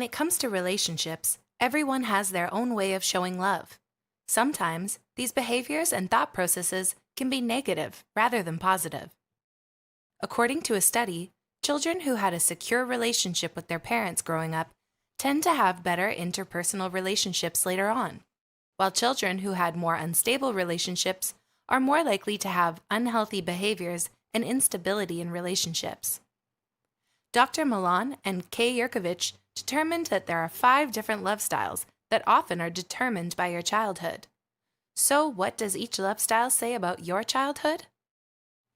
When it comes to relationships, everyone has their own way of showing love. Sometimes, these behaviors and thought processes can be negative rather than positive. According to a study, children who had a secure relationship with their parents growing up tend to have better interpersonal relationships later on, while children who had more unstable relationships are more likely to have unhealthy behaviors and instability in relationships. Dr. Milan and Kay Yurkovich determined that there are 5 different love styles that often are determined by your childhood. So, what does each love style say about your childhood?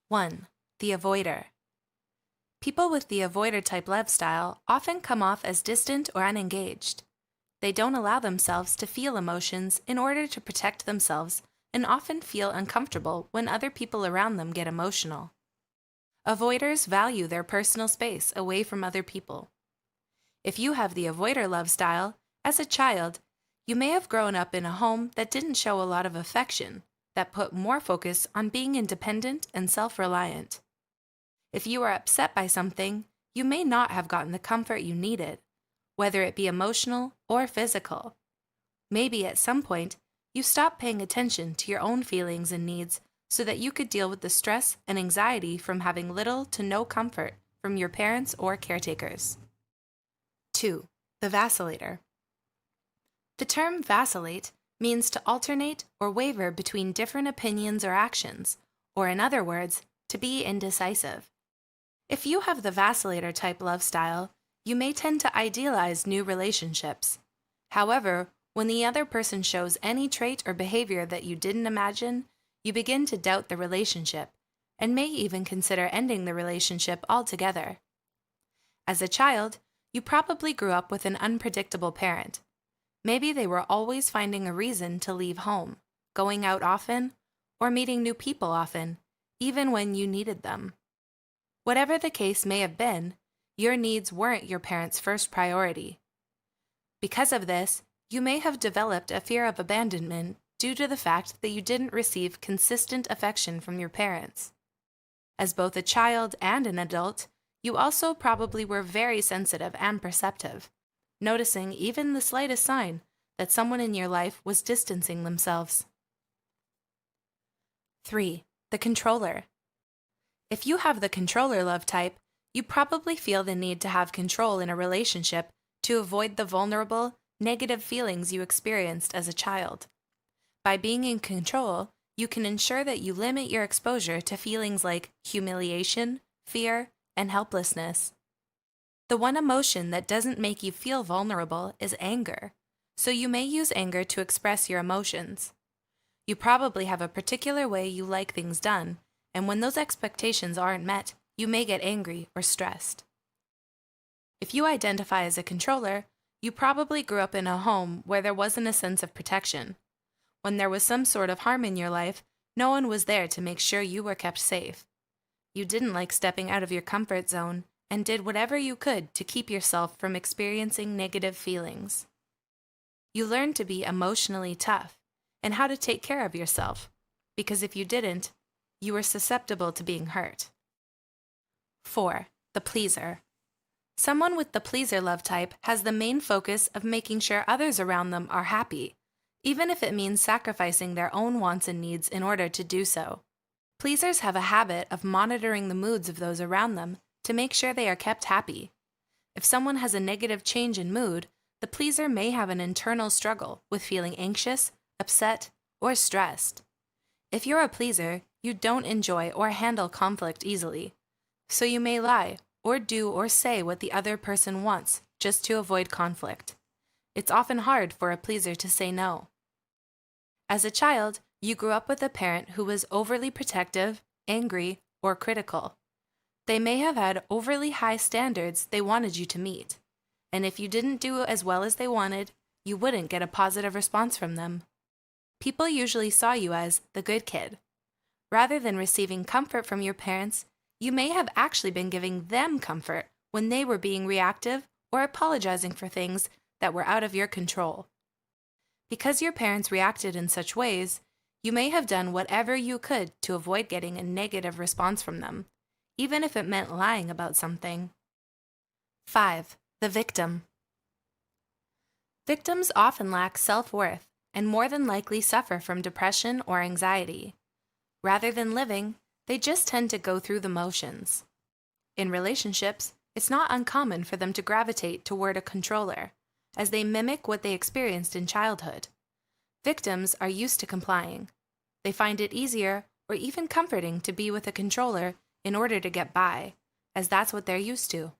1. The avoider. People with the avoider type love style often come off as distant or unengaged. They don't allow themselves to feel emotions in order to protect themselves and often feel uncomfortable when other people around them get emotional. Avoiders value their personal space away from other people. If you have the avoider love style, as a child, you may have grown up in a home that didn't show a lot of affection, that put more focus on being independent and self-reliant. If you are upset by something, you may not have gotten the comfort you needed, whether it be emotional or physical. Maybe at some point, you stopped paying attention to your own feelings and needs so that you could deal with the stress and anxiety from having little to no comfort from your parents or caretakers. 2. The vacillator. The term vacillate means to alternate or waver between different opinions or actions, or in other words, to be indecisive. If you have the vacillator type love style, you may tend to idealize new relationships. However, when the other person shows any trait or behavior that you didn't imagine, you begin to doubt the relationship, and may even consider ending the relationship altogether. As a child, you probably grew up with an unpredictable parent. Maybe they were always finding a reason to leave home, going out often, or meeting new people often, even when you needed them. Whatever the case may have been, your needs weren't your parents' first priority. Because of this, you may have developed a fear of abandonment due to the fact that you didn't receive consistent affection from your parents. As both a child and an adult, you also probably were very sensitive and perceptive, noticing even the slightest sign that someone in your life was distancing themselves. 3. The controller. If you have the controller love type, you probably feel the need to have control in a relationship to avoid the vulnerable, negative feelings you experienced as a child. By being in control, you can ensure that you limit your exposure to feelings like humiliation, fear, and helplessness. The one emotion that doesn't make you feel vulnerable is anger, so you may use anger to express your emotions. You probably have a particular way you like things done, and when those expectations aren't met, you may get angry or stressed. If you identify as a controller, you probably grew up in a home where there wasn't a sense of protection. When there was some sort of harm in your life, no one was there to make sure you were kept safe. You didn't like stepping out of your comfort zone and did whatever you could to keep yourself from experiencing negative feelings. You learned to be emotionally tough and how to take care of yourself, because if you didn't, you were susceptible to being hurt. 4. The pleaser. Someone with the pleaser love type has the main focus of making sure others around them are happy, even if it means sacrificing their own wants and needs in order to do so. Pleasers have a habit of monitoring the moods of those around them to make sure they are kept happy. If someone has a negative change in mood, the pleaser may have an internal struggle with feeling anxious, upset, or stressed. If you're a pleaser, you don't enjoy or handle conflict easily, so you may lie or do or say what the other person wants just to avoid conflict. It's often hard for a pleaser to say no. As a child, you grew up with a parent who was overly protective, angry, or critical. They may have had overly high standards they wanted you to meet, and if you didn't do as well as they wanted, you wouldn't get a positive response from them. People usually saw you as the good kid. Rather than receiving comfort from your parents, you may have actually been giving them comfort when they were being reactive or apologizing for things that were out of your control. Because your parents reacted in such ways, you may have done whatever you could to avoid getting a negative response from them, even if it meant lying about something. 5. The victim. Victims often lack self-worth and more than likely suffer from depression or anxiety. Rather than living, they just tend to go through the motions. In relationships, it's not uncommon for them to gravitate toward a controller, as they mimic what they experienced in childhood. Victims are used to complying. They find it easier or even comforting to be with a controller in order to get by, as that's what they're used to.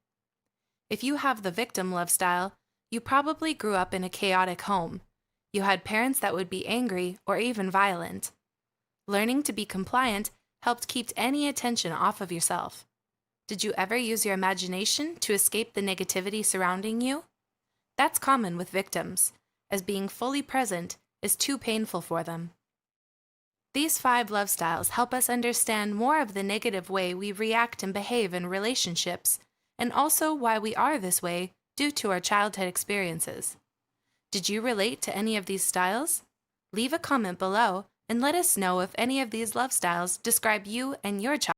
If you have the victim love style, you probably grew up in a chaotic home. You had parents that would be angry or even violent. Learning to be compliant helped keep any attention off of yourself. Did you ever use your imagination to escape the negativity surrounding you? That's common with victims, as being fully present is too painful for them. These 5 love styles help us understand more of the negative way we react and behave in relationships, and also why we are this way due to our childhood experiences. Did you relate to any of these styles? Leave a comment below and let us know if any of these love styles describe you and your child.